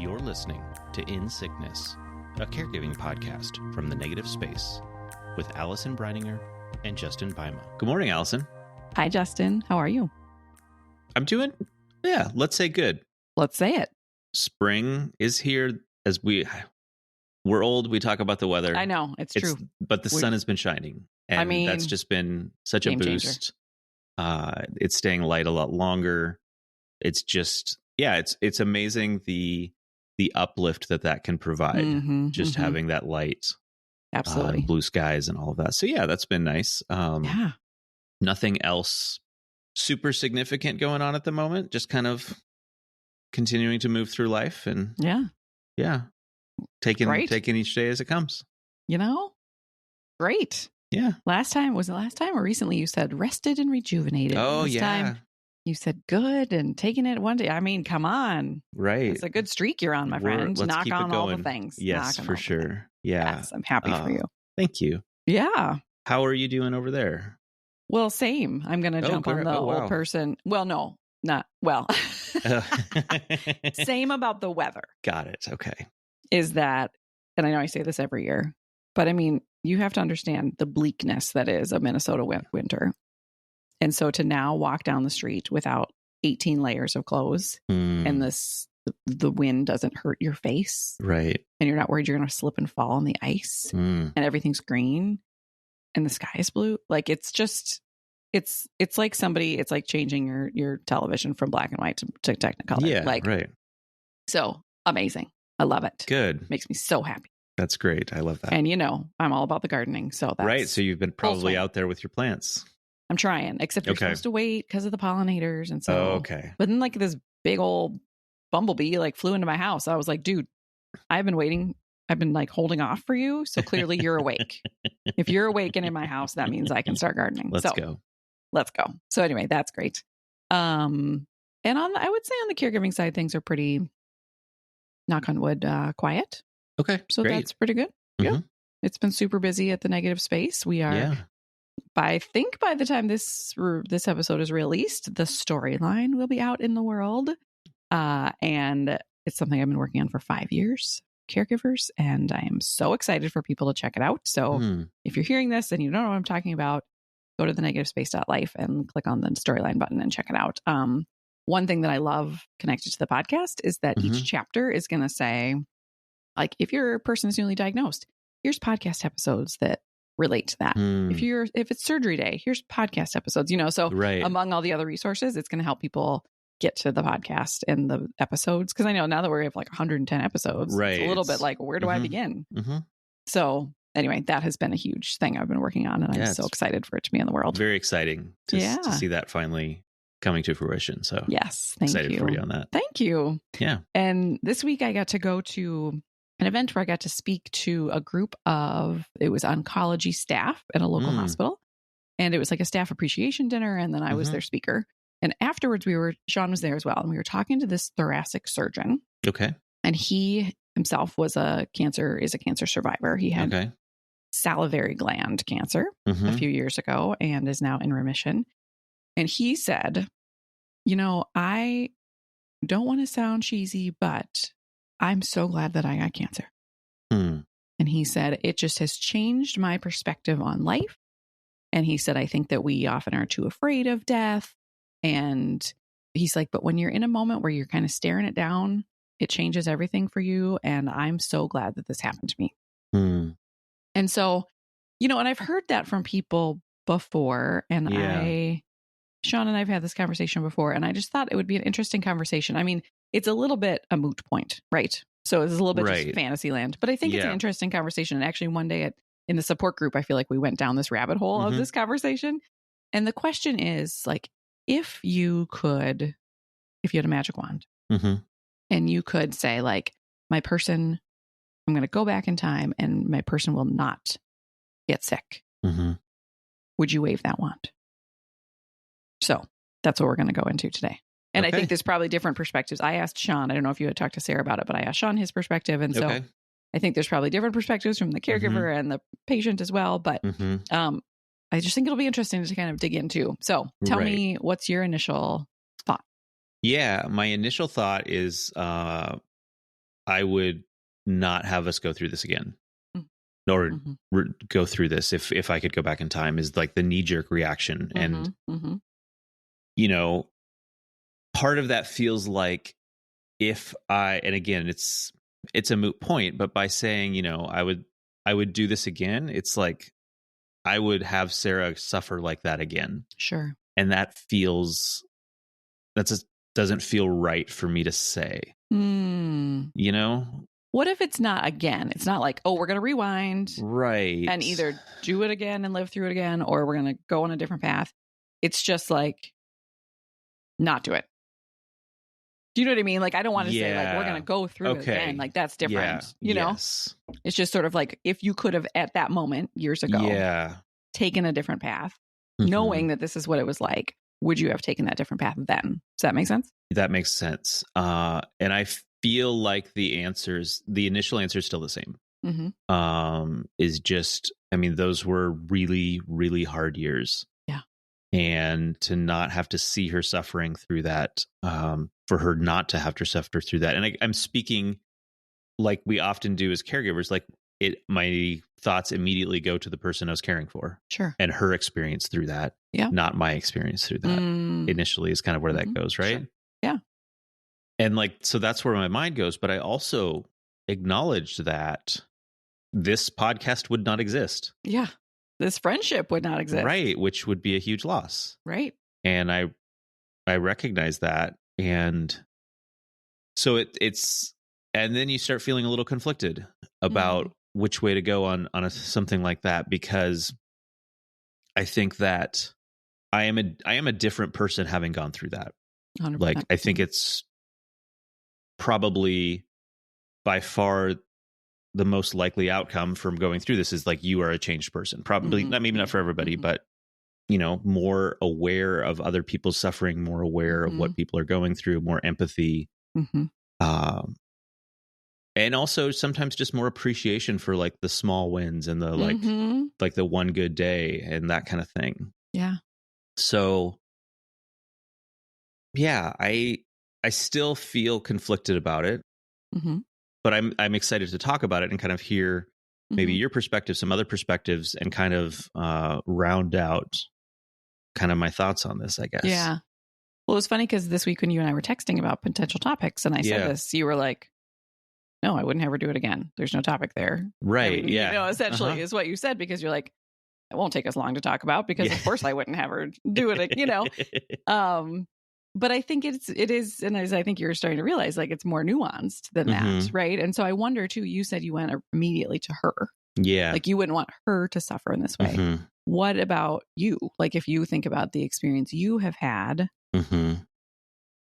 You're listening to In Sickness, a caregiving podcast from the negative space with Allison Breininger and Justin Bima. Good morning, Allison. Hi, Justin. How are you? I'm doing, let's say good. Let's say it. Spring is here. As we're old, we talk about the weather. I know, it's true. But the sun has been shining. And that's just been such a boost. It's staying light a lot longer. It's just, it's amazing the uplift that can provide. Having that light. Absolutely. Blue skies and all of that. So that's been nice. Nothing else super significant going on at the moment. Just kind of continuing to move through life and taking each day as it comes. Great. Yeah. Was it last time or recently you said rested and rejuvenated? Oh, this time you said good and taking it one day. I mean, come on. Right. It's a good streak you're on, my friend. Let's Knock keep on it all going. the things. Yes, for sure. Yeah. Yes, I'm happy for you. Thank you. Yeah. How are you doing over there? Well, same. I'm going to jump on the old person. Well, no, not well. Same about the weather. Got it. Okay. Is that, and I know I say this every year, but I mean, you have to understand the bleakness that is a Minnesota winter. And so to now walk down the street without 18 layers of clothes and the wind doesn't hurt your face. Right. And you're not worried you're going to slip and fall on the ice and everything's green and the sky is blue. Like it's just, it's like it's like changing your television from black and white to Technicolor. Yeah. Right. So amazing. I love it. Good. Makes me so happy. That's great. I love that. And I'm all about the gardening. So that's right. So you've been probably out there with your plants. I'm trying, except you're supposed to wait because of the pollinators. And so, okay. But then like this big old bumblebee like flew into my house. I was like, dude, I've been waiting. I've been like holding off for you. So clearly you're awake. If you're awake and in my house, that means I can start gardening. Let's go. So anyway, that's great. And I would say on the caregiving side, things are pretty, knock on wood, quiet. Okay. So great. That's pretty good. Mm-hmm. Yeah. It's been super busy at the negative space. We are, I think by the time this episode is released, the storyline will be out in the world. And it's something I've been working on for 5 years, caregivers. And I am so excited for people to check it out. So if you're hearing this and you don't know what I'm talking about, go to the negativespace.life and click on the storyline button and check it out. One thing that I love connected to the podcast is that each chapter is going to say, like, if your person is newly diagnosed, here's podcast episodes that relate to that. If it's surgery day, here's podcast episodes, so among all the other resources, it's going to help people get to the podcast and the episodes. Cause I know now that we have like 110 episodes, it's a little bit like, where do I begin? So anyway, that has been a huge thing I've been working on and I'm so excited for it to be in the world. Very exciting to see that finally coming to fruition. So yes, thank excited you. for you on that. Thank you. Yeah. And this week I got to go to an event where I got to speak to a group of, it was oncology staff at a local hospital. And it was like a staff appreciation dinner. And then I was their speaker. And afterwards Sean was there as well. And we were talking to this thoracic surgeon. Okay. And he himself is a cancer survivor. He had salivary gland cancer a few years ago and is now in remission. And he said, I don't want to sound cheesy, but I'm so glad that I got cancer. And he said, it just has changed my perspective on life. And he said, I think that we often are too afraid of death. And he's like, but when you're in a moment where you're kind of staring it down, it changes everything for you. And I'm so glad that this happened to me. And so, and I've heard that from people before. And Sean and I've had this conversation before, and I just thought it would be an interesting conversation. I mean, it's a little bit a moot point, right? So it's a little bit just fantasy land, but I think it's an interesting conversation. And actually one day in the support group, I feel like we went down this rabbit hole of this conversation. And the question is like, if you had a magic wand and you could say like, I'm going to go back in time and my person will not get sick. Would you wave that wand? So that's what we're going to go into today. And I think there's probably different perspectives. I asked Sean, I don't know if you had talked to Sarah about it, but I asked Sean his perspective. And so I think there's probably different perspectives from the caregiver and the patient as well. But I just think it'll be interesting to kind of dig into. So tell me, what's your initial thought? Yeah, my initial thought is I would not have us go through this again, mm-hmm. or go through this if I could go back in time, is like the knee-jerk reaction. And you know, part of that feels like, and again, it's a moot point, but by saying, you know, I would do this again, it's like I would have Sarah suffer like that again. Sure. And that doesn't feel right for me to say. You know? What if it's not again? It's not like, oh, we're going to rewind. Right. And either do it again and live through it again, or we're going to go on a different path. It's just like, not do it. Do you know what I mean? Like, I don't want to say like, we're going to go through it again. Like, that's different. You know? It's just sort of like, if you could have at that moment years ago taken a different path, knowing that this is what it was like, would you have taken that different path then? Does that make sense? That makes sense. And I feel like the initial answer is still the same. Is just, I mean, those were really, really hard years. Yeah. And to not have to see her suffering through that, for her not to have to suffer through that. And I'm speaking like we often do as caregivers, like my thoughts immediately go to the person I was caring for. Sure. And her experience through that. Yeah. Not my experience through that. Initially is kind of where that goes, right? Sure. Yeah. And like, so that's where my mind goes. But I also acknowledged that this podcast would not exist. Yeah. This friendship would not exist. Right. Which would be a huge loss. Right. And I recognize that. And so it's, and then you start feeling a little conflicted about which way to go on something like that, because I think that I am a different person having gone through that. 100%. Like, I think it's probably by far the most likely outcome from going through this is like, you are a changed person. Probably maybe not for everybody, but you know, more aware of other people's suffering, more aware of what people are going through, more empathy. And also sometimes just more appreciation for like the small wins and the like the one good day and that kind of thing. Yeah. So yeah, I still feel conflicted about it, but I'm excited to talk about it and kind of hear maybe your perspective, some other perspectives, and kind of round out kind of my thoughts on this, I guess. Yeah. Well, it was funny because this week when you and I were texting about potential topics and I said this, you were like, no, I wouldn't ever do it again. There's no topic there. Right. I mean, you know, essentially is what you said, because you're like, it won't take us long to talk about, because of course I wouldn't have her do it, you know? But I think it is, and as I think you're starting to realize, like, it's more nuanced than that. Right. And so I wonder too, you said you went immediately to her. Yeah. Like, you wouldn't want her to suffer in this way. What about you? Like, if you think about the experience you have had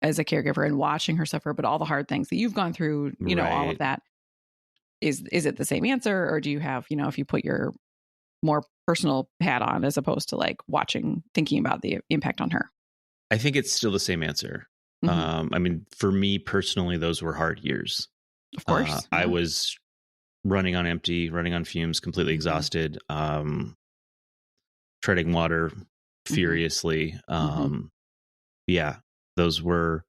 as a caregiver and watching her suffer, but all the hard things that you've gone through, you know, all of that, is it the same answer? Or do you have, you know, if you put your more personal hat on as opposed to like thinking about the impact on her? I think it's still the same answer. I mean, for me personally, those were hard years. Of course. I was running on empty, running on fumes, completely exhausted, treading water furiously. Yeah, those were,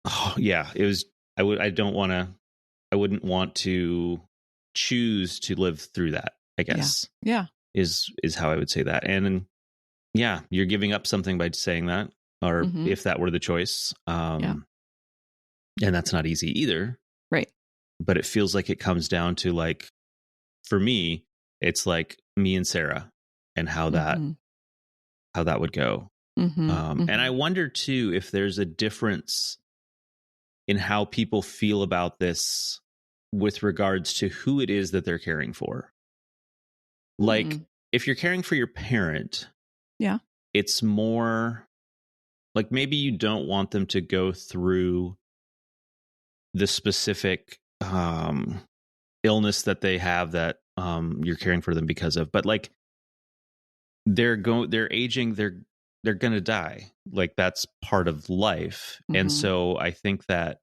it was, I wouldn't want to choose to live through that, I guess. Yeah. Is how I would say that. And yeah, you're giving up something by saying that, or if that were the choice. And that's not easy either. Right. But it feels like it comes down to, like, for me, it's like me and Sarah and how that would go. And I wonder too, if there's a difference in how people feel about this with regards to who it is that they're caring for. Like, if you're caring for your parent, it's more like, maybe you don't want them to go through the specific illness that they have that you're caring for them because of, but like, they're aging, they're going to die. Like, that's part of life. And so I think that,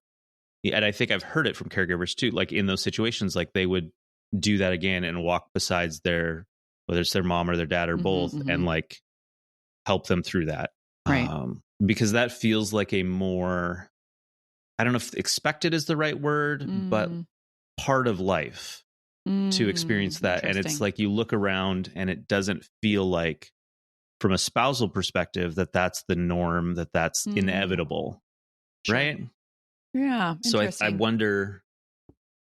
and I think I've heard it from caregivers too, like in those situations, like they would do that again and walk besides whether it's their mom or their dad or both, and like help them through that. Right. Because that feels like a more I don't know if expected is the right word, but part of life to experience that. And it's like you look around and it doesn't feel like, from a spousal perspective, that's the norm, that's inevitable. Sure. Right? Yeah. So I wonder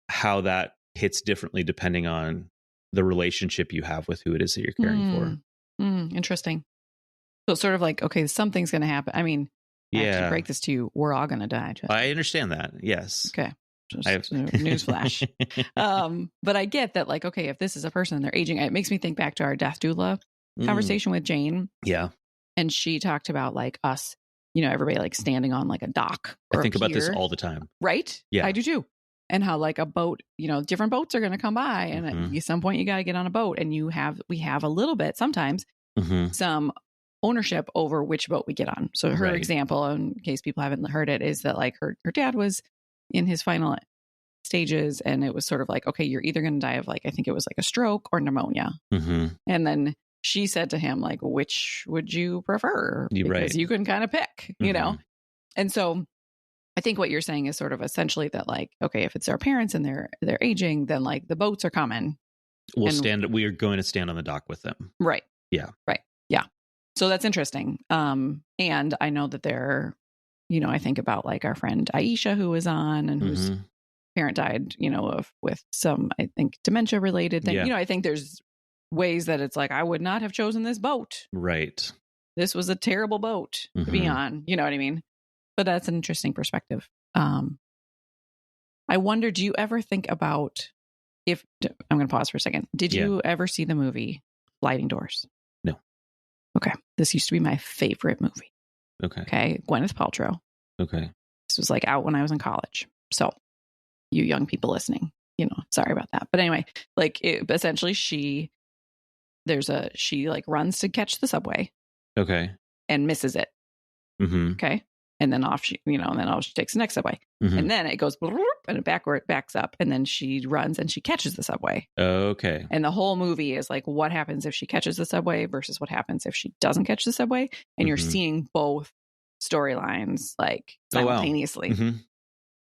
how that hits differently depending on the relationship you have with who it is that you're caring for. Interesting. So it's sort of like, okay, something's going to happen. I mean, I have to break this to you. We're all going to die. Justin. I understand that. Yes. Okay. Newsflash. But I get that, like, okay, if this is a person and they're aging, it makes me think back to our death doula conversation with Jane. Yeah. And she talked about like us, everybody like standing on like a dock. Or I think about this all the time. Right? Yeah. I do too. And how like a boat, different boats are going to come by. And at some point you got to get on a boat, and we have a little bit, sometimes some ownership over which boat we get on. So her example, in case people haven't heard it, is that like her dad was in his final stages, and it was sort of like, okay, you're either going to die of like, I think it was like a stroke or pneumonia. And then she said to him, like, which would you prefer? Because you can kind of pick, And so I think what you're saying is sort of essentially that, like, okay, if it's our parents and they're aging, then like the boats are coming. We are going to stand on the dock with them. Right. Yeah. Right. Yeah. So that's interesting. And I know that I think about like our friend Aisha, who was on and whose parent died, with some, I think, dementia related thing. Yeah. I think there's ways that it's like, I would not have chosen this boat. Right. This was a terrible boat to be on. You know what I mean? But that's an interesting perspective. I wonder, do you ever think about I'm going to pause for a second. Did you ever see the movie Sliding Doors? No. Okay. This used to be my favorite movie. Okay. Gwyneth Paltrow. Okay. This was like out when I was in college. So you young people listening, sorry about that. But anyway, like essentially she like runs to catch the subway. Okay. And misses it. Okay. And then off she takes the next subway. And then it goes and it backs up. And then she runs and she catches the subway. Okay. And the whole movie is like, what happens if she catches the subway versus what happens if she doesn't catch the subway? And you're seeing both storylines like simultaneously. Oh, wow.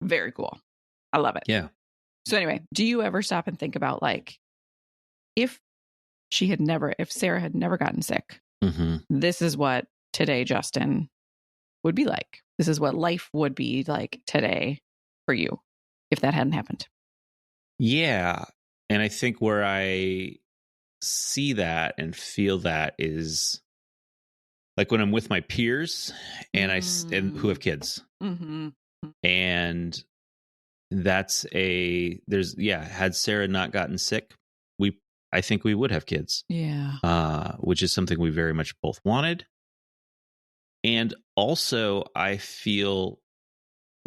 Very cool. I love it. Yeah. So anyway, do you ever stop and think about like, if Sarah had never gotten sick, this is what today Justin would be like. This is what life would be like today for you if that hadn't happened. Yeah. And I think where I see that and feel that is like when I'm with my peers and and who have kids. And had Sarah not gotten sick, I think we would have kids. Yeah. Which is something we very much both wanted. And also I feel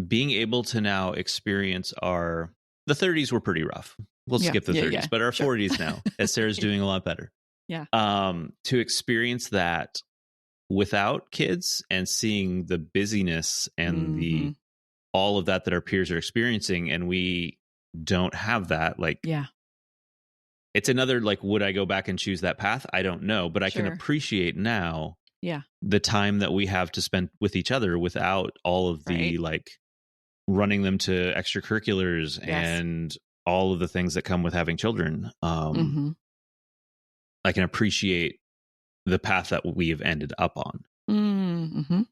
being able to now experience the 30s were pretty rough. We'll skip the 30s, but our 40s now, as Sarah's doing a lot better. Yeah. To experience that without kids and seeing the busyness and all of that our peers are experiencing, and we don't have that. Like, it's another, like, would I go back and choose that path? I don't know, but I can appreciate now the time that we have to spend with each other without all of the like running them to extracurriculars and all of the things that come with having children. I can appreciate the path that we have ended up on,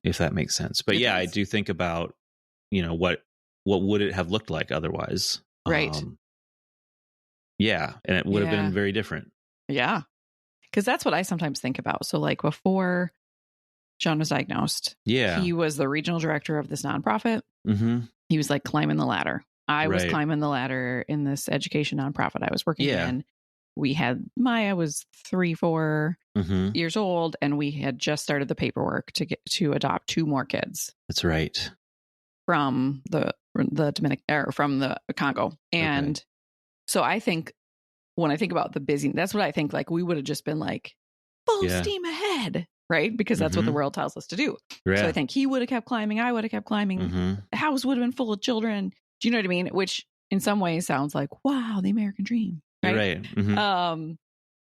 if that makes sense. But I do think about, what would it have looked like otherwise? Right. And it would have been very different. Yeah. Because that's what I sometimes think about. So like before Sean was diagnosed, he was the regional director of this nonprofit. He was like climbing the ladder. I was climbing the ladder in this education nonprofit I was working in. We had Maya was 3-4 years old, and we had just started the paperwork to adopt 2 more kids. That's right. From the from the Congo. And so I think when I think about the busy, that's what I think, like we would have just been like full steam ahead, right? Because that's what the world tells us to do. So I think he would have kept climbing. I would have kept climbing. The house would have been full of children. Do you know what I mean? Which in some ways sounds like, wow, the American dream. Right.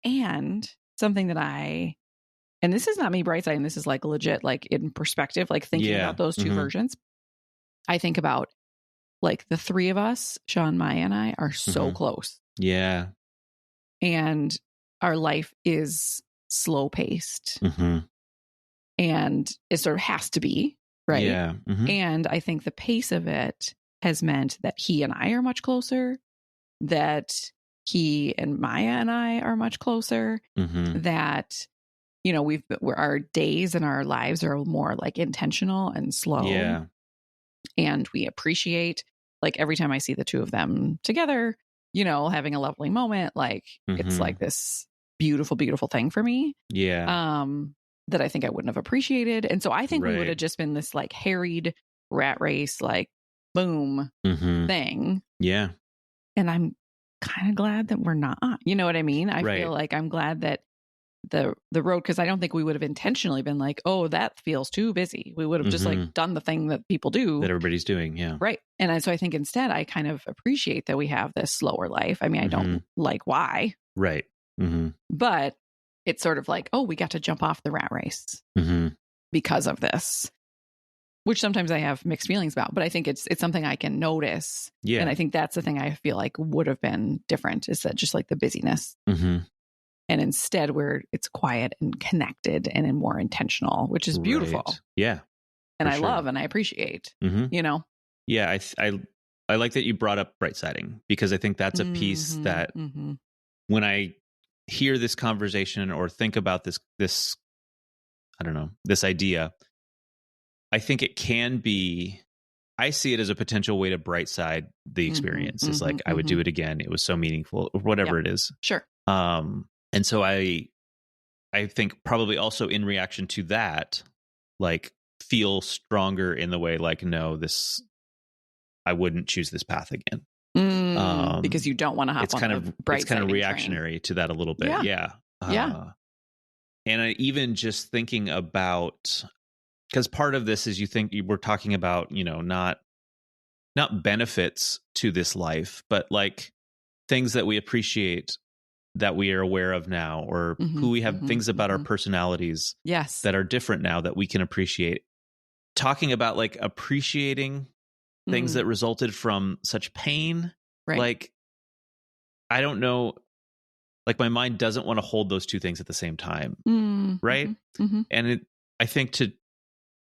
And something that and this is not me bright siding, this is like legit, like in perspective, like thinking about those 2 versions. I think about like the three of us, Sean, Maya, and I are so close. Yeah. And our life is slow paced. And it sort of has to be, right? Yeah. And I think the pace of it has meant that he and I are much closer, that he and Maya and I are much closer, that, you know, our days and our lives are more like intentional and slow. Yeah. And we appreciate, like, every time I see the two of them together, you know, having a lovely moment, like it's like this beautiful, beautiful thing for me. Yeah. That I think I wouldn't have appreciated. And so I think we would have just been this like harried rat race, like boom thing. Yeah. And I'm kind of glad that we're not, you know what I mean? I feel like I'm glad that the road, because I don't think we would have intentionally been like, oh, that feels too busy. We would have just like done the thing that people do. That everybody's doing. Yeah. Right. And so I think instead I kind of appreciate that we have this slower life. I mean, I don't like why. Right. But it's sort of like, oh, we got to jump off the rat race because of this, which sometimes I have mixed feelings about, but I think it's something I can notice. Yeah. And I think that's the thing I feel like would have been different, is that just like the busyness. And instead it's quiet and connected and more intentional, which is beautiful. Yeah. And I love and I appreciate, you know? Yeah. I like that you brought up bright siding, because I think that's a piece that when I hear this conversation or think about this, I don't know, this idea, I think it can be, I see it as a potential way to bright side the experience. It's like, I would do it again. It was so meaningful, or whatever it is. Sure. And so I think probably also in reaction to that, like, feel stronger in the way, like, no, I wouldn't choose this path again. Because you don't want to hop on the bright It's kind of reactionary to that a little bit. Yeah. And I even just thinking about, because part of this is we're talking about, you know, not benefits to this life, but like things that we appreciate, that we are aware of now, or who we have things about our personalities that are different now that we can appreciate. Talking about like appreciating things that resulted from such pain. Right. Like, I don't know, like my mind doesn't want to hold those two things at the same time. Right. And I think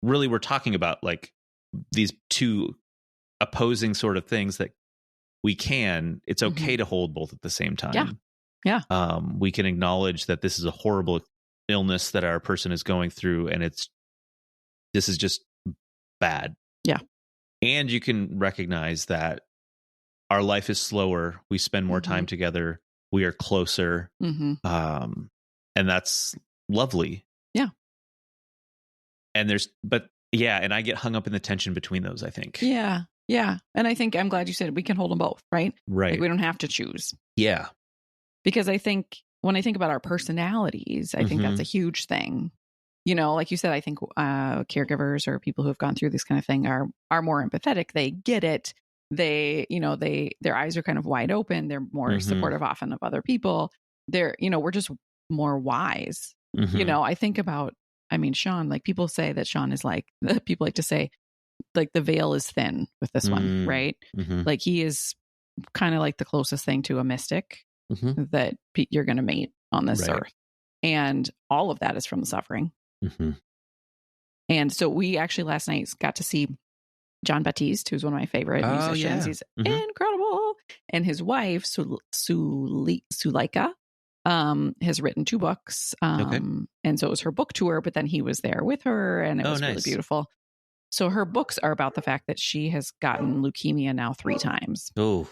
we're talking about like these two opposing sort of things that it's okay to hold both at the same time. Yeah. We can acknowledge that this is a horrible illness that our person is going through, and this is just bad. Yeah. And you can recognize that our life is slower. We spend more time together. We are closer. And that's lovely. Yeah. And and I get hung up in the tension between those, I think. Yeah. Yeah. And I think I'm glad you said we can hold them both, right? Right. Like, we don't have to choose. Yeah. Because I think when I think about our personalities, I think that's a huge thing. You know, like you said, I think caregivers or people who have gone through this kind of thing are more empathetic. They get it. They, you know, their eyes are kind of wide open. They're more supportive often of other people. We're just more wise. You know, I think about, I mean, Sean, like, people say that Sean is like, people like to say, like, the veil is thin with this one, right? Like, he is kind of like the closest thing to a mystic that you're going to meet on this earth. And all of that is from the suffering. And so we actually last night got to see John Baptiste, who's one of my favorite musicians. He's incredible. And his wife, Suleika, has written 2 books. And so it was her book tour, but then he was there with her, and it was really beautiful. So her books are about the fact that she has gotten leukemia now 3 times. Oh.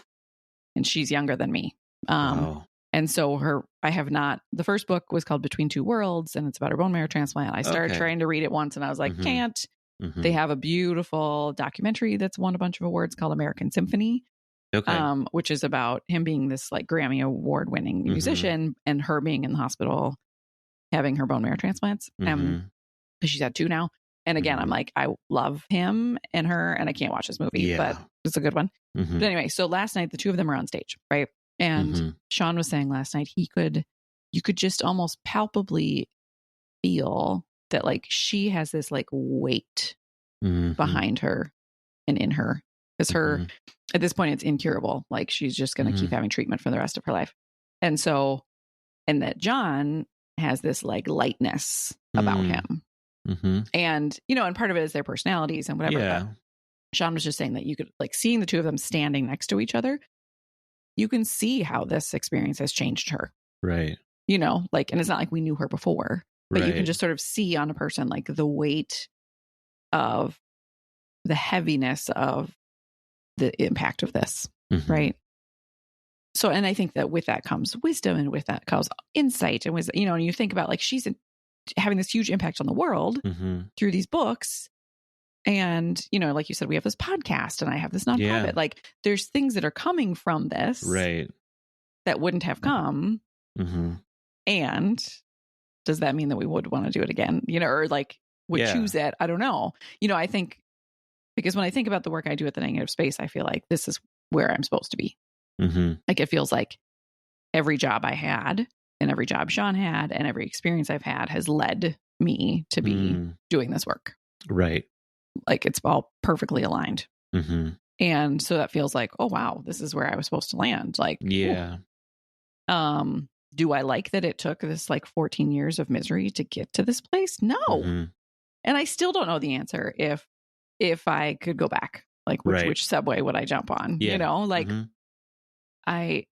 And she's younger than me. Wow. And so the first book was called Between Two Worlds, and it's about her bone marrow transplant. I started trying to read it once, and I was like, can't. They have a beautiful documentary that's won a bunch of awards called American Symphony, which is about him being this like Grammy Award winning musician, and her being in the hospital having her bone marrow transplants. Because she's had 2 now. And again, I'm like, I love him and her, and I can't watch this movie, but it's a good one. But anyway, so last night, the 2 of them are on stage, right? And Sean was saying last night, you could just almost palpably feel that, like, she has this like weight behind her and in her. Because her, at this point, it's incurable. Like she's just going to keep having treatment for the rest of her life. And so, and that John has this like lightness about him. And, you know, and part of it is their personalities and whatever. Yeah. But Sean was just saying that you could, like, seeing the two of them standing next to each other, you can see how this experience has changed her. Right. You know, like, and it's not like we knew her before, but you can just sort of see on a person, like, the weight of the heaviness of the impact of this. Right. So, and I think that with that comes wisdom, and with that comes insight, and wisdom, you know, and you think about, like, she's having this huge impact on the world through these books. And, you know, like you said, we have this podcast and I have this nonprofit. Yeah. Like there's things that are coming from this. Right. That wouldn't have come. And does that mean that we would want to do it again? You know, or like would choose it? I don't know. You know, I think, because when I think about the work I do at the negative space, I feel like this is where I'm supposed to be. Like it feels like every job I had and every job Sean had and every experience I've had has led me to be doing this work. Right. Like it's all perfectly aligned. And so that feels like, oh, wow, this is where I was supposed to land. Like, yeah. Do I like that it took this like 14 years of misery to get to this place? No. And I still don't know the answer if I could go back, like which subway would I jump on? You know, like I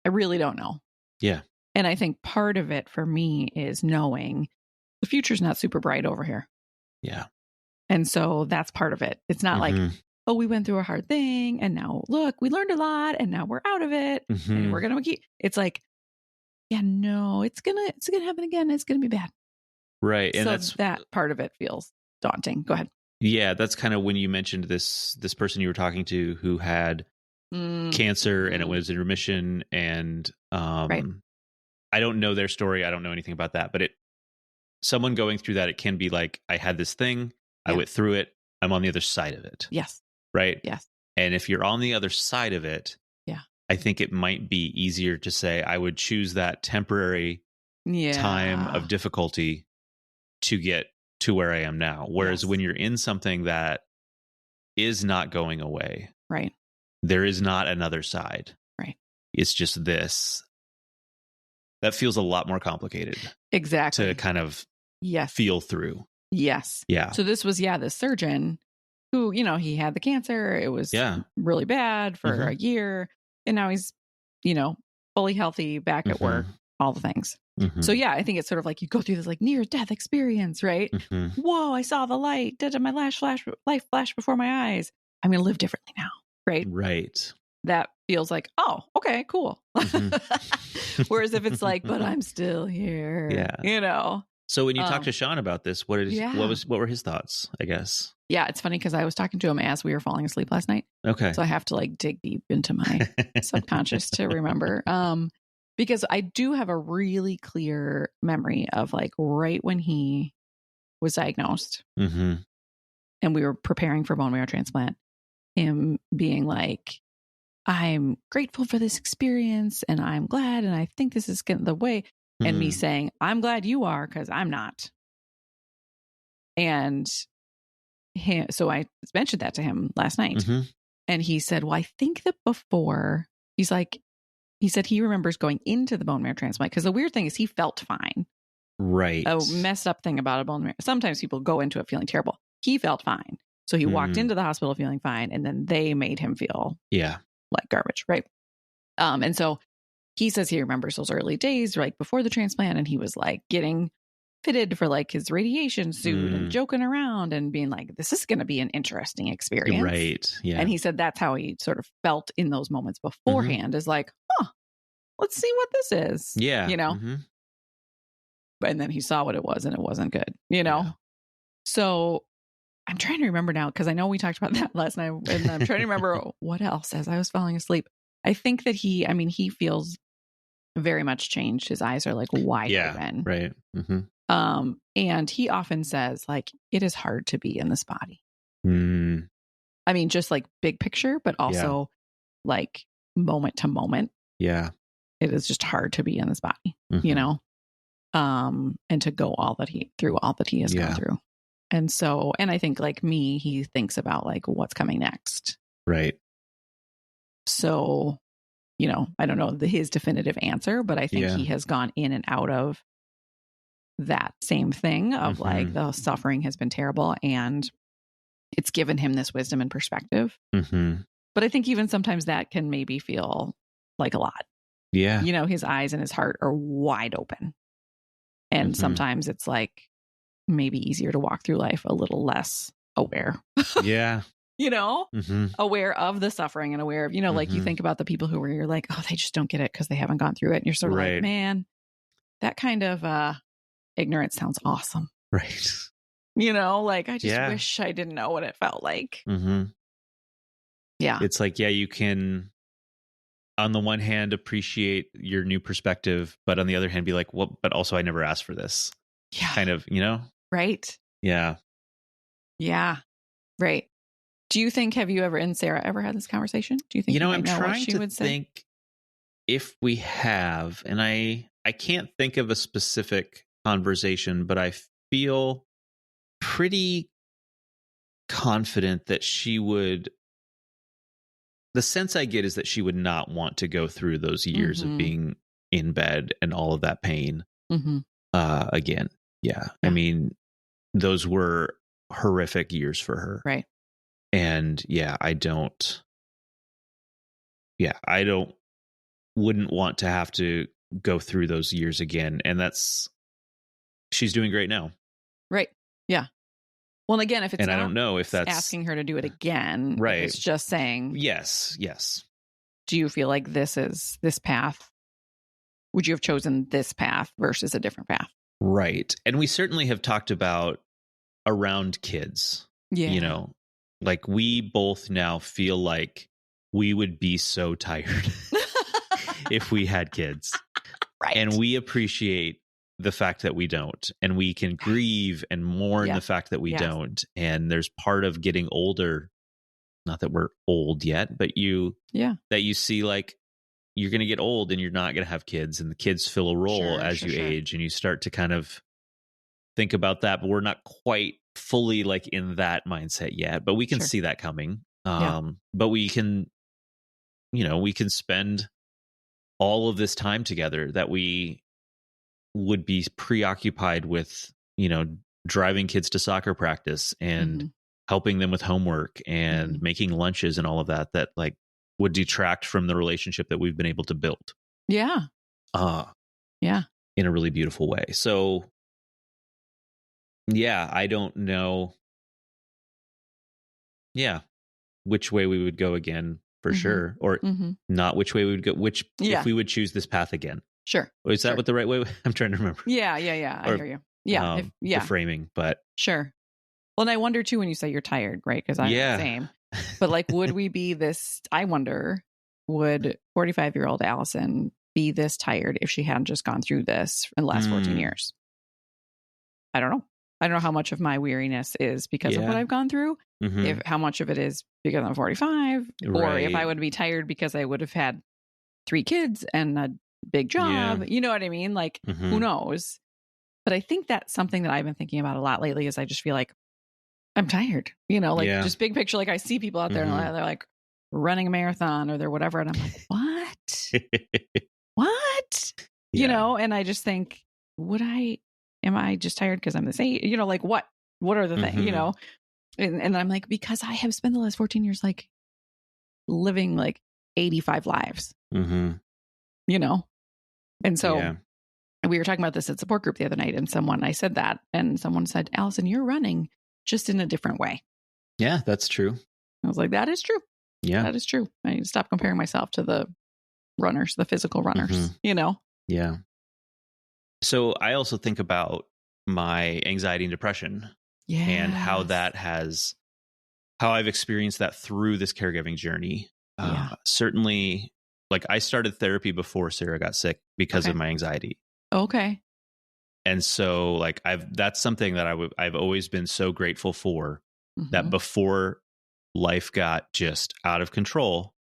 really don't know. Yeah. And I think part of it for me is knowing the future's not super bright over here. Yeah. And so that's part of it. It's not like, oh, we went through a hard thing and now look, we learned a lot and now we're out of it and we're going to keep, it's like, yeah, no, it's going to happen again. It's going to be bad. Right. And so that's that part of it feels daunting. Go ahead. Yeah. That's kind of when you mentioned this person you were talking to who had cancer and it was in remission. And I don't know their story. I don't know anything about that, but someone going through that, it can be like, I had this thing. I went through it. I'm on the other side of it. Yes. Right. Yes. And if you're on the other side of it, I think it might be easier to say, I would choose that temporary time of difficulty to get to where I am now. Whereas when you're in something that is not going away, right, there is not another side. Right. It's just this. That feels a lot more complicated. Exactly. To kind of feel through. Yes. Yeah. So this was, the surgeon who, you know, he had the cancer. It was really bad for a year. And now he's, you know, fully healthy, back at work, all the things. So, I think it's sort of like you go through this like near death experience, right? Whoa, I saw the light. Did my life flash before my eyes? I'm going to live differently now. Right. Right. That feels like, oh, okay, cool. Whereas if it's like, but I'm still here. Yeah. You know. So when you talked to Sean about this, what were his thoughts, I guess? Yeah, it's funny because I was talking to him as we were falling asleep last night. Okay. So I have to like dig deep into my subconscious to remember. Because I do have a really clear memory of like right when he was diagnosed and we were preparing for bone marrow transplant, him being like, I'm grateful for this experience and I'm glad and I think this is getting the way. And me saying, I'm glad you are because I'm not. And so I mentioned that to him last night. And he said, well, I think that before, he said he remembers going into the bone marrow transplant because the weird thing is he felt fine. Right. A messed up thing about a bone marrow. Sometimes people go into it feeling terrible. He felt fine. So he walked into the hospital feeling fine and then they made him feel like garbage. Right. And so he says he remembers those early days, like before the transplant, and he was like getting fitted for like his radiation suit and joking around and being like, this is going to be an interesting experience. Right. Yeah. And he said that's how he sort of felt in those moments beforehand is like, let's see what this is. Yeah. You know? And then he saw what it was and it wasn't good, you know? Yeah. So I'm trying to remember now because I know we talked about that last night and I'm trying to remember what else as I was falling asleep. I think that he feels very much changed. His eyes are like wide open. Right. And he often says like, it is hard to be in this body. I mean, just like big picture, but also like moment to moment. Yeah. It is just hard to be in this body, you know? And to go through all that he has gone through. And so, and I think like me, he thinks about like what's coming next. Right. So, I don't know his definitive answer, but I think he has gone in and out of that same thing of like the suffering has been terrible and it's given him this wisdom and perspective. But I think even sometimes that can maybe feel like a lot. Yeah. His eyes and his heart are wide open. And sometimes it's like maybe easier to walk through life a little less aware. Yeah. Aware of the suffering and aware of, like you think about the people who you're like, oh, they just don't get it because they haven't gone through it. And you're sort of like, man, that kind of ignorance sounds awesome. Right. Like I just wish I didn't know what it felt like. Yeah. It's like, you can, on the one hand, appreciate your new perspective, but on the other hand, be like, well, but also I never asked for this. Yeah. Kind of, Right. Yeah. Yeah. Right. Do you think, have you ever, and Sarah, ever had this conversation? Do you think I'm trying to think if we have, and I can't think of a specific conversation, but I feel pretty confident that she would, the sense I get is that she would not want to go through those years of being in bed and all of that pain again. Yeah. I mean, those were horrific years for her. Right. And wouldn't want to have to go through those years again. And she's doing great now. Right. Yeah. Well, again, if it's and I don't know if that's asking her to do it again, right? It's just saying yes. Do you feel like this path? Would you have chosen this path versus a different path? Right. And we certainly have talked about around kids. Yeah. Like we both now feel like we would be so tired if we had kids. Right. And we appreciate the fact that we don't, and we can grieve and mourn the fact that we don't. And there's part of getting older, not that we're old yet, but that you see like you're going to get old and you're not going to have kids, and the kids fill a role as you age, and you start to kind of think about that, but we're not quite fully like in that mindset yet, but we can see that coming. But we can, we can spend all of this time together that we would be preoccupied with, driving kids to soccer practice and helping them with homework and making lunches and all of that like would detract from the relationship that we've been able to build. Yeah. In a really beautiful way. So I don't know. Yeah. Which way we would go again for sure. Or not which way we would go, if we would choose this path again. Sure. Is that what the right way? I'm trying to remember. Yeah. I hear you. Yeah. The framing, but. Sure. Well, and I wonder too, when you say you're tired, right? Because I'm the same. But like, would we be this, I wonder, would 45-year-old Allison be this tired if she hadn't just gone through this in the last 14 years? I don't know. I don't know how much of my weariness is because of what I've gone through. If how much of it is because I'm 45, or if I would be tired because I would have had 3 kids and a big job. You know what I mean? Like, who knows? But I think that's something that I've been thinking about a lot lately. Is I just feel like I'm tired. Just big picture. Like I see people out there and they're like running a marathon or they're whatever, and I'm like, what? And I just think, am I just tired because I'm the same? Like what are the things, and I'm like, because I have spent the last 14 years, like living like 85 lives, and so we were talking about this at support group the other night, and I said that, and someone said, Allison, you're running just in a different way. Yeah, that's true. I was like, that is true. Yeah, that is true. I need to stop comparing myself to the runners, the physical runners, Yeah. So I also think about my anxiety and depression and how I've experienced that through this caregiving journey. Certainly, like I started therapy before Sarah got sick because of my anxiety. Okay. And so like that's something that I've always been so grateful for, that before life got just out of control,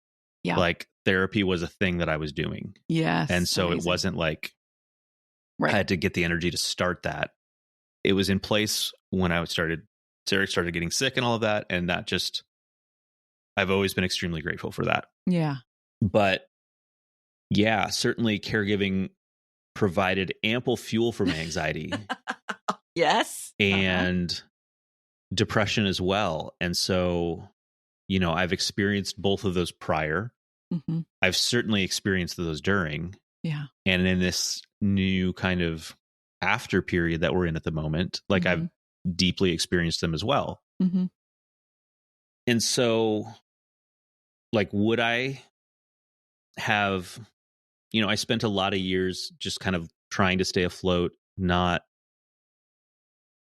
like therapy was a thing that I was doing. Yes. And so it wasn't like I had to get the energy to start that. It was in place when I started Eric started getting sick and all of that. And that just, I've always been extremely grateful for that. Yeah. But yeah, certainly caregiving provided ample fuel for my anxiety. Yes. And depression as well. And so, you know, I've experienced both of those prior. Mm-hmm. I've certainly experienced those during. Yeah. And in this new kind of after period that we're in at the moment, like I've deeply experienced them as well. Mm-hmm. And so, like, would I have, you know, I spent a lot of years just kind of trying to stay afloat, not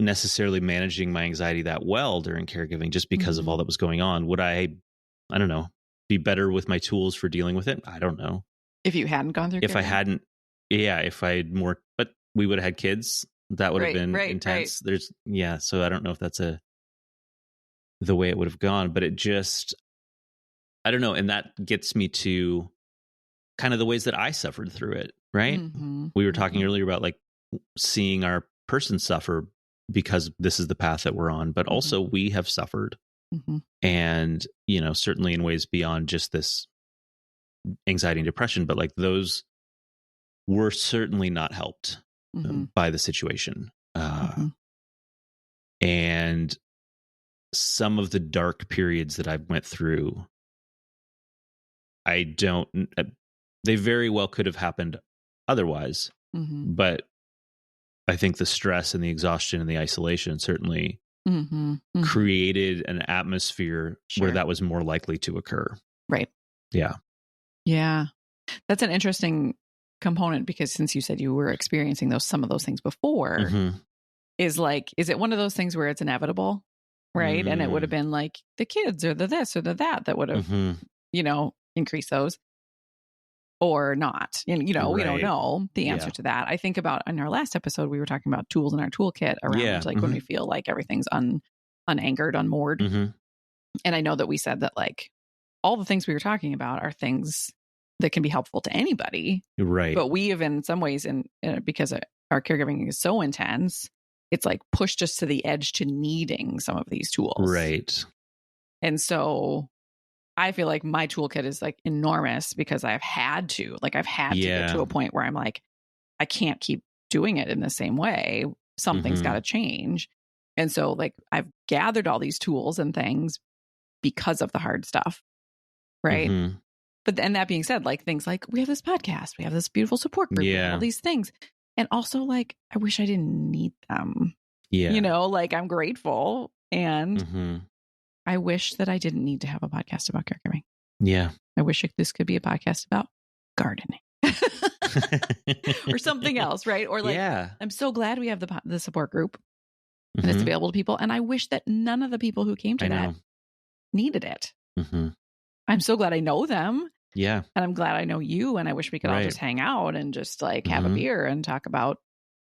necessarily managing my anxiety that well during caregiving just because of all that was going on. Would I don't know, be better with my tools for dealing with it? I don't know. If you hadn't gone through if caregiving? If I had more, but we would have had kids. That would have been intense. Right. So I don't know if that's the way it would have gone, but it just, I don't know. And that gets me to kind of the ways that I suffered through it, right? Mm-hmm. We were talking earlier about like seeing our person suffer because this is the path that we're on, but also we have suffered. Mm-hmm. And, you know, certainly in ways beyond just this anxiety and depression, but like those were certainly not helped by the situation. And some of the dark periods that I went through, they very well could have happened otherwise, but I think the stress and the exhaustion and the isolation certainly created an atmosphere where that was more likely to occur. Right. Yeah. Yeah. That's an interesting component because since you said you were experiencing some of those things before, is it one of those things where it's inevitable? Right. And it would have been like the kids or the this or the that would have, you know, increased those or not. And, you know, we don't know the answer to that. I think about in our last episode, we were talking about tools in our toolkit around when we feel like everything's unanchored, unmoored. And I know that we said that like all the things we were talking about are things that can be helpful to anybody. Right. But we have in some ways, because our caregiving is so intense, it's like pushed us to the edge to needing some of these tools. Right. And so I feel like my toolkit is like enormous because I've had to get to a point where I'm like, I can't keep doing it in the same way. Something's got to change. And so like I've gathered all these tools and things because of the hard stuff. Right. But then that being said, like things like we have this podcast, we have this beautiful support group, we have all these things. And also like, I wish I didn't need them. Yeah. You know, like I'm grateful and I wish that I didn't need to have a podcast about caregiving. Yeah. I wish this could be a podcast about gardening or something else. Right. Or like, I'm so glad we have the support group and it's available to people. And I wish that none of the people who came to that needed it. I'm so glad I know them. Yeah. And I'm glad I know you. And I wish we could all just hang out and just like have a beer and talk about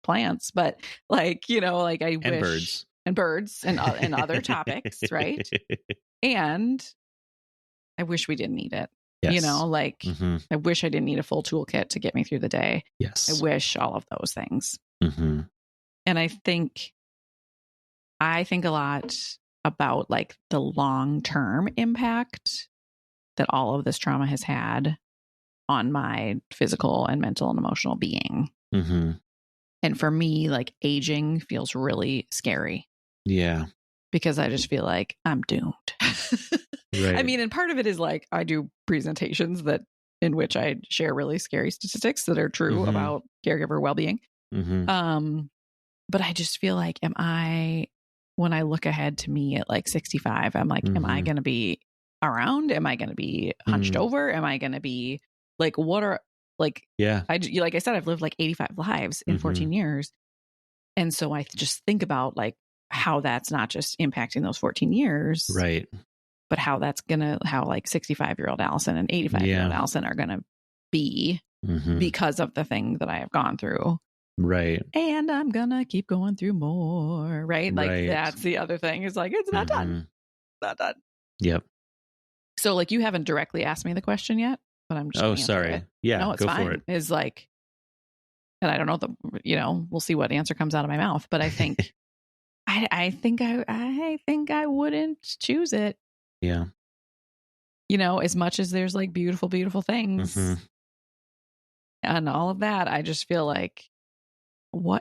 plants. But like, you know, like I wish. And birds and other topics. Right. And I wish we didn't need it. Yes. You know, like I wish I didn't need a full toolkit to get me through the day. Yes. I wish all of those things. And I think a lot about like the long-term impact that all of this trauma has had on my physical and mental and emotional being. And for me, like aging feels really scary. Yeah. Because I just feel like I'm doomed. Right. I mean, and part of it is like I do presentations in which I share really scary statistics that are true about caregiver well-being. But I just feel like when I look ahead to me at like 65, I'm like, am I going to be around? Am I going to be hunched over? Am I going to be like, what are like, like I said, I've lived like 85 lives in 14 years. And so I just think about like how that's not just impacting those 14 years. Right. But how like 65-year-old Allison and 85-year-old Allison are going to be because of the thing that I have gone through. Right. And I'm going to keep going through more. Right. Like that's the other thing is like, it's not done. Not done. Yep. So like you haven't directly asked me the question yet, but I'm just sorry. It. Yeah. No, it's go fine. For it. Is like, and I don't know we'll see what answer comes out of my mouth, but I think I think I wouldn't choose it. Yeah. You know, as much as there's like beautiful, beautiful things and all of that, I just feel like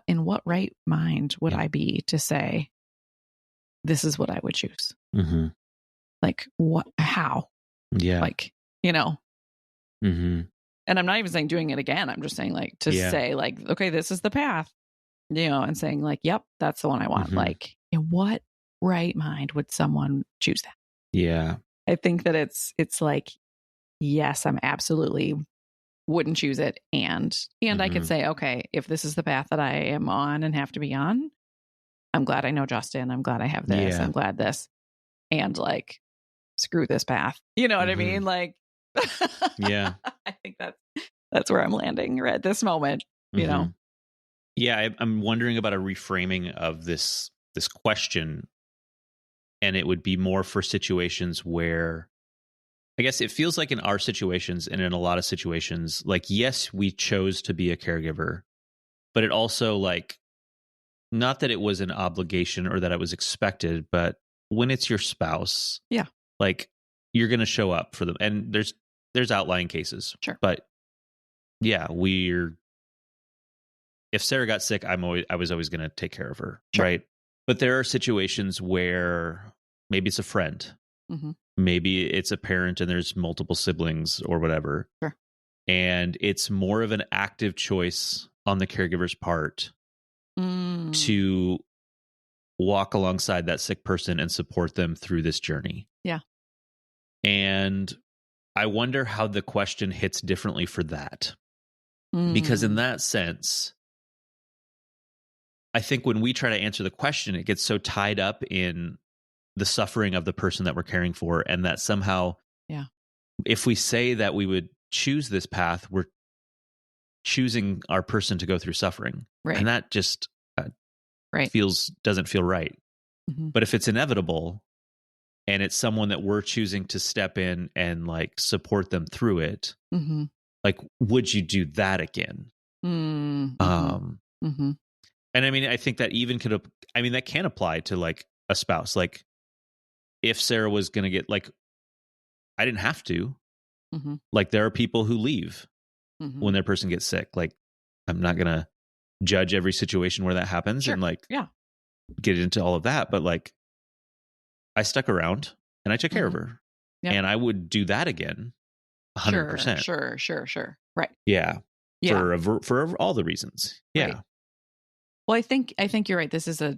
in what right mind would I be to say, this is what I would choose? Like what, how? Yeah. Like, you know, and I'm not even saying doing it again. I'm just saying like to say like, okay, this is the path, you know, and saying like, yep, that's the one I want. Like in what right mind would someone choose that? Yeah. I think that it's like, yes, I'm absolutely wouldn't choose it. And I could say, okay, if this is the path that I am on and have to be on, I'm glad I know Justin. I'm glad I have this. I'm glad this. And like, screw this path. You know what I mean? Like, yeah, I think that's where I'm landing right at this moment, you know? Yeah. I'm wondering about a reframing of this question. And it would be more for situations where, I guess it feels like in our situations and in a lot of situations, like, yes, we chose to be a caregiver, but it also like, not that it was an obligation or that it was expected, but when it's your spouse, like you're going to show up for them. And there's outlying cases, sure, but yeah, if Sarah got sick, I was always going to take care of her. Sure. Right. But there are situations where maybe it's a friend, maybe it's a parent and there's multiple siblings or whatever. Sure. And it's more of an active choice on the caregiver's part to walk alongside that sick person and support them through this journey. Yeah. And I wonder how the question hits differently for that. Because in that sense, I think when we try to answer the question, it gets so tied up in the suffering of the person that we're caring for, and that somehow, if we say that we would choose this path, we're choosing our person to go through suffering. Right. And that just doesn't feel right. But if it's inevitable and it's someone that we're choosing to step in and like support them through it, like, would you do that again? And I mean, I think that even that can apply to like a spouse. Like if Sarah was going to get like, I didn't have to, like there are people who leave when their person gets sick. Like I'm not going to judge every situation where that happens and like, get into all of that. But like I stuck around and I took care of her and I would do that again. 100%. Sure. Right. Yeah. For all the reasons. Yeah. Right. Well, I think you're right. This is a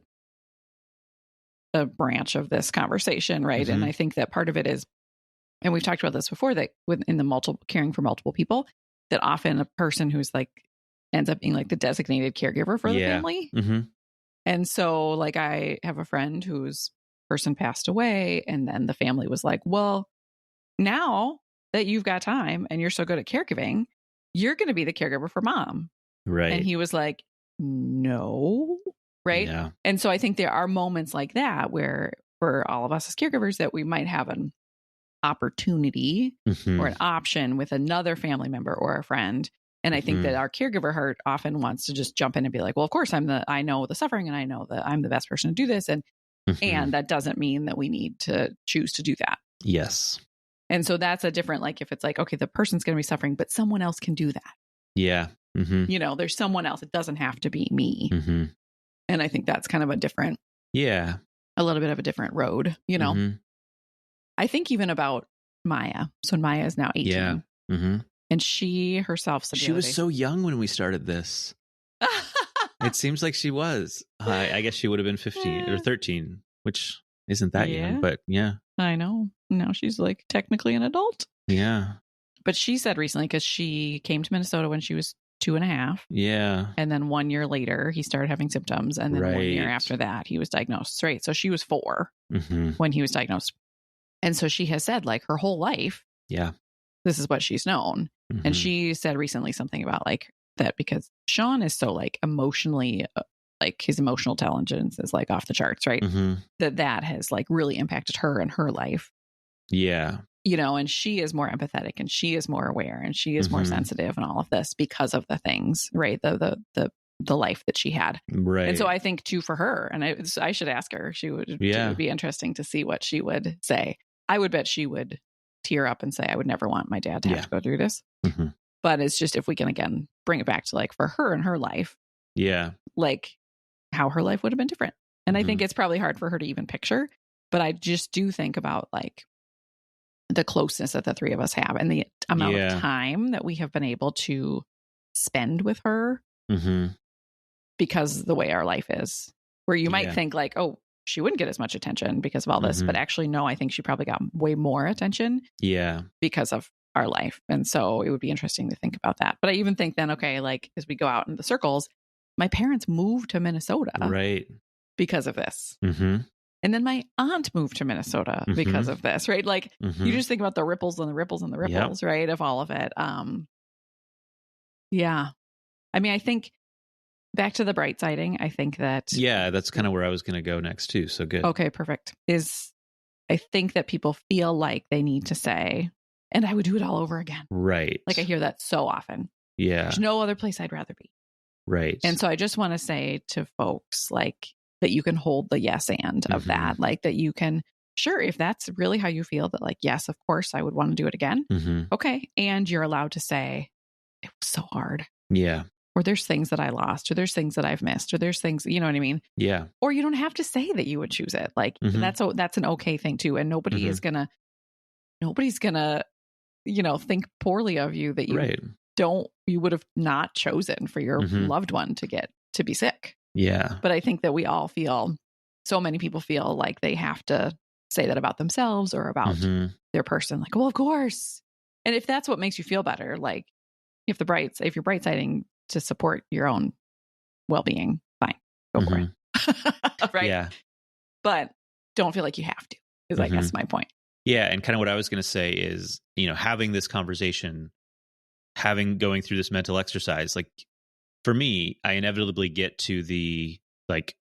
branch of this conversation, right? And I think that part of it is, and we've talked about this before, that within the caring for multiple people, that often a person who's like ends up being like the designated caregiver for the family. And so, like, I have a friend whose person passed away, and then the family was like, "Well, now that you've got time and you're so good at caregiving, you're going to be the caregiver for mom." Right. And he was like, "No." Right. Yeah. And so I think there are moments like that where for all of us as caregivers that we might have an opportunity or an option with another family member or a friend. And I think that our caregiver heart often wants to just jump in and be like, well, of course I know the suffering and I know that I'm the best person to do this. And that doesn't mean that we need to choose to do that. Yes. And so that's a different, like, if it's like, okay, the person's going to be suffering, but someone else can do that. Yeah. You know, there's someone else. It doesn't have to be me. And I think that's kind of a different, a little bit of a different road, you know? I think even about Maya. So Maya is now 18. Yeah. And she herself said she was so young when we started this. It seems like she was. I guess she would have been 15 or 13, which isn't that young, but yeah. I know. Now she's like technically an adult. Yeah. But she said recently, because she came to Minnesota when she was 2.5. Yeah. And then 1 year later, he started having symptoms. And then 1 year after that, he was diagnosed. Right. So she was 4 when he was diagnosed. And so she has said, like, her whole life, this is what she's known. And she said recently something about like that, because Sean is so like emotionally, like his emotional intelligence is like off the charts, right? That has like really impacted her in her life. Yeah. You know, and she is more empathetic and she is more aware and she is more sensitive and all of this because of the things, right? The the life that she had. Right. And so I think too for her, and I should ask her, it would be interesting to see what she would say. I would bet she would tear up and say, I would never want my dad to have to go through this. Mm-hmm. But it's just, if we can, again, bring it back to like for her and her life. Yeah. Like how her life would have been different. And I think it's probably hard for her to even picture, but I just do think about like the closeness that the three of us have and the amount of time that we have been able to spend with her because the way our life is, where you might think like, oh, she wouldn't get as much attention because of all this, but actually, no, I think she probably got way more attention because of our life. And so it would be interesting to think about that. But I even think then, okay, like as we go out in the circles, my parents moved to Minnesota because of this. And then my aunt moved to Minnesota because of this, right? Like you just think about the ripples and the ripples and the ripples, right? Of all of it. Yeah. I mean, I think back to the bright siding, I think that... Yeah, that's kind of where I was going to go next too. So good. Okay, perfect. I think that people feel like they need to say, and I would do it all over again. Right. Like I hear that so often. Yeah. There's no other place I'd rather be. Right. And so I just want to say to folks like that you can hold the yes and of that, like that you can, sure, if that's really how you feel, that like, yes, of course I would want to do it again. Okay. And you're allowed to say, it was so hard. Yeah. Or there's things that I lost, or there's things that I've missed, or there's things, you know what I mean? Yeah. Or you don't have to say that you would choose it. Like that's an okay thing too. And nobody's gonna, you know, think poorly of you that you you would have not chosen for your loved one to be sick. Yeah. But I think that we all so many people feel like they have to say that about themselves or about their person. Like, well, of course. And if that's what makes you feel better, like if you're bright siding to support your own well-being, fine, go for it. Right. Yeah. But don't feel like you have to, is I guess my point. Yeah. And kind of what I was going to say is, you know, having this conversation, going through this mental exercise, like for me, I inevitably get to the, like,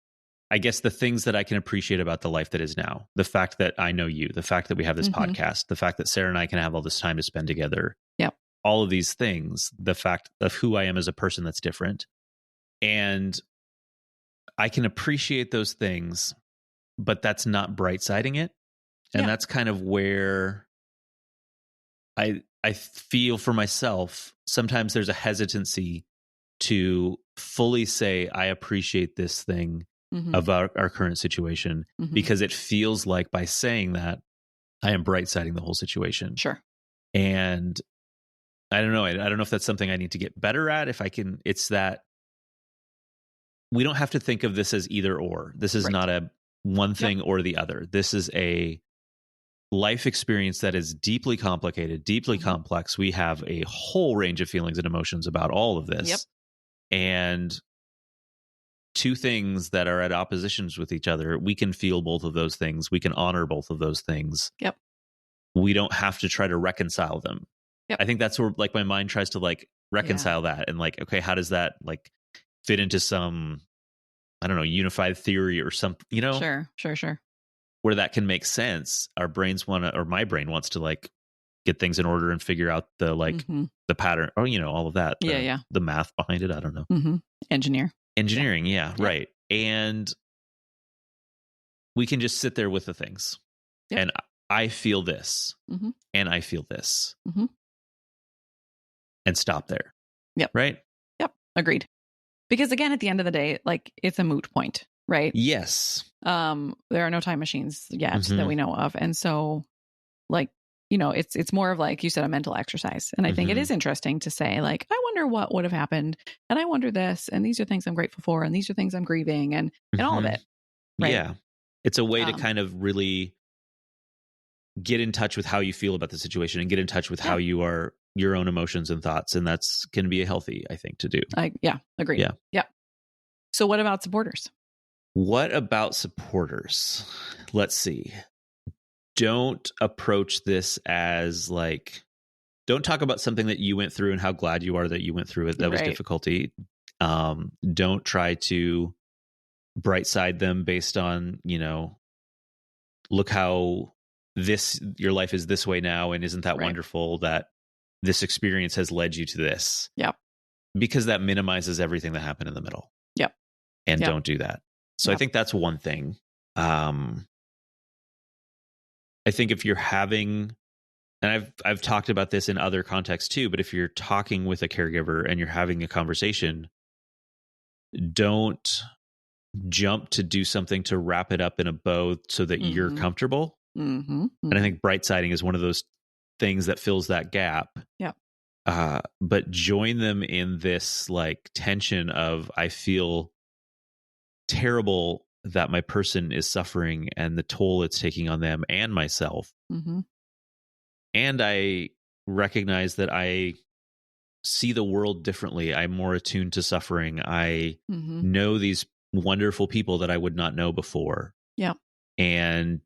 I guess the things that I can appreciate about the life that is now, the fact that I know you, the fact that we have this podcast, the fact that Sarah and I can have all this time to spend together. Yep. All of these things, the fact of who I am as a person that's different. And I can appreciate those things, but that's not bright siding it. And that's kind of where I feel for myself, sometimes there's a hesitancy to fully say, I appreciate this thing of our current situation, because it feels like by saying that, I am bright siding the whole situation. Sure. And I don't know. I don't know if that's something I need to get better at. If I can, it's that we don't have to think of this as either or. This is not a one thing or the other. This is a life experience that is deeply complicated, deeply complex. We have a whole range of feelings and emotions about all of this. Yep. And two things that are at oppositions with each other, we can feel both of those things. We can honor both of those things. Yep. We don't have to try to reconcile them. Yep. I think that's where like my mind tries to like reconcile that and like, okay, how does that like fit into some, I don't know, unified theory or something, you know? Sure. Where that can make sense. Our brains or my brain wants to like get things in order and figure out the like the pattern or, you know, all of that. The math behind it. I don't know. Engineering. Yeah. Right. And we can just sit there with the things and I feel this and I feel this and stop there. Yep. Right. Yep. Agreed. Because again, at the end of the day, like it's a moot point, right? Yes. There are no time machines yet that we know of. And so like, you know, it's more of like you said, a mental exercise. And I think it is interesting to say like, I wonder what would have happened. And I wonder this, and these are things I'm grateful for. And these are things I'm grieving and all of it. Right? Yeah. It's a way to kind of really get in touch with how you feel about the situation and get in touch with how you are, your own emotions and thoughts. And that's can be healthy, I think, to do. Agreed. Yeah. So what about supporters? What about supporters? Let's see. Don't approach this as like, don't talk about something that you went through and how glad you are that you went through it. That was difficulty. Don't try to bright side them based on, you know, look how your life is this way now. And isn't that wonderful that this experience has led you to this? Yeah. because that minimizes everything that happened in the middle. Yep. And don't do that. So I think that's one thing. I think if you're having, and I've talked about this in other contexts too, but if you're talking with a caregiver and you're having a conversation, don't jump to do something to wrap it up in a bow so that you're comfortable. And I think bright siding is one of those things that fills that gap. Yeah. But join them in this like tension of, I feel terrible that my person is suffering and the toll it's taking on them and myself. And I recognize that I see the world differently. I'm more attuned to suffering. I know these wonderful people that I would not know before. Yeah. And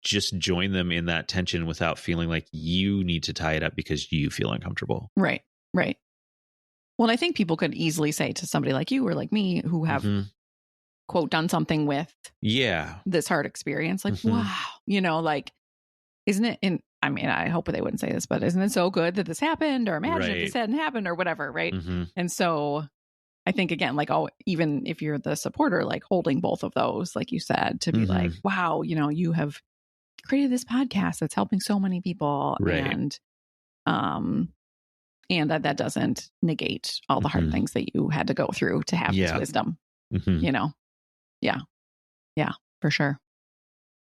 just join them in that tension without feeling like you need to tie it up because you feel uncomfortable. Right. Right. Well, I think people could easily say to somebody like you or like me who have quote done something with this hard experience, like, wow, you know, like, isn't it in, I mean, I hope they wouldn't say this, but isn't it so good that this happened, or imagine if this hadn't happened or whatever. Right. And so I think, again, like, even if you're the supporter, like holding both of those, like you said, to be like, wow, you know, you have created this podcast that's helping so many people. And that doesn't negate all the hard things that you had to go through to have this wisdom, you know? Yeah. Yeah, for sure.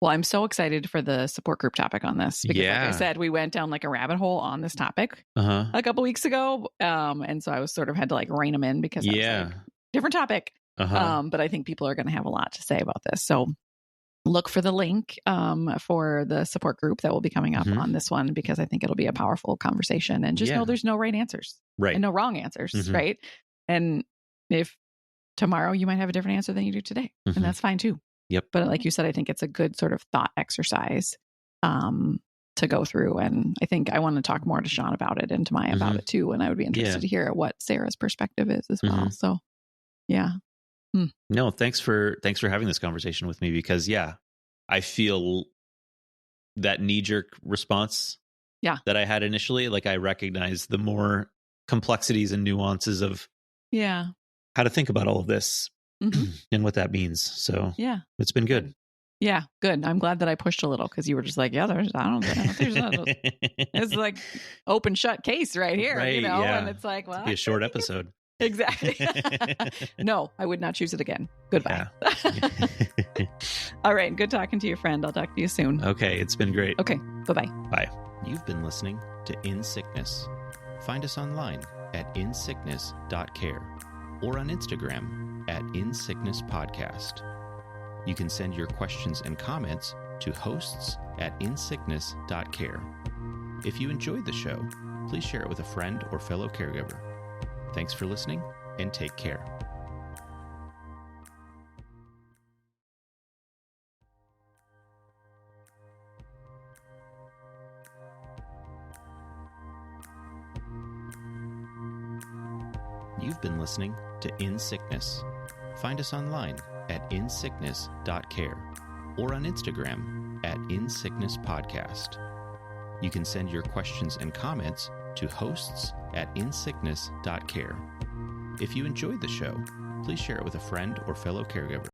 Well, I'm so excited for the support group topic on this because, like I said, we went down like a rabbit hole on this topic a couple weeks ago. And so I was sort of had to like rein them in because I was like, different topic. But I think people are going to have a lot to say about this. So look for the link for the support group that will be coming up on this one, because I think it'll be a powerful conversation. And just know there's no right answers and no wrong answers. Right. And if tomorrow you might have a different answer than you do today, and that's fine too. Yep. But like you said, I think it's a good sort of thought exercise to go through. And I think I want to talk more to Sean about it and to Maya about it too. And I would be interested to hear what Sarah's perspective is as well. So, yeah. No, thanks for having this conversation with me, because I feel that knee-jerk response that I had initially. Like, I recognize the more complexities and nuances of how to think about all of this. And what that means. So it's been good. Yeah, good. I'm glad that I pushed a little, because you were just like, there's it's like open shut case right here, you know, and it's like, well, it'll be a short episode. Exactly. No, I would not choose it again. Goodbye. All right. Good talking to your friend. I'll talk to you soon. Okay. It's been great. Okay. Bye-bye. Bye. You've been listening to In Sickness. Find us online at insickness.care or on Instagram at InSicknessPodcast. You can send your questions and comments to hosts@insickness.care. If you enjoyed the show, please share it with a friend or fellow caregiver. Thanks for listening, and take care. You've been listening to In Sickness. Find us online at insickness.care or on Instagram at InSicknessPodcast. You can send your questions and comments to hosts@insickness.care. If you enjoyed the show, please share it with a friend or fellow caregiver.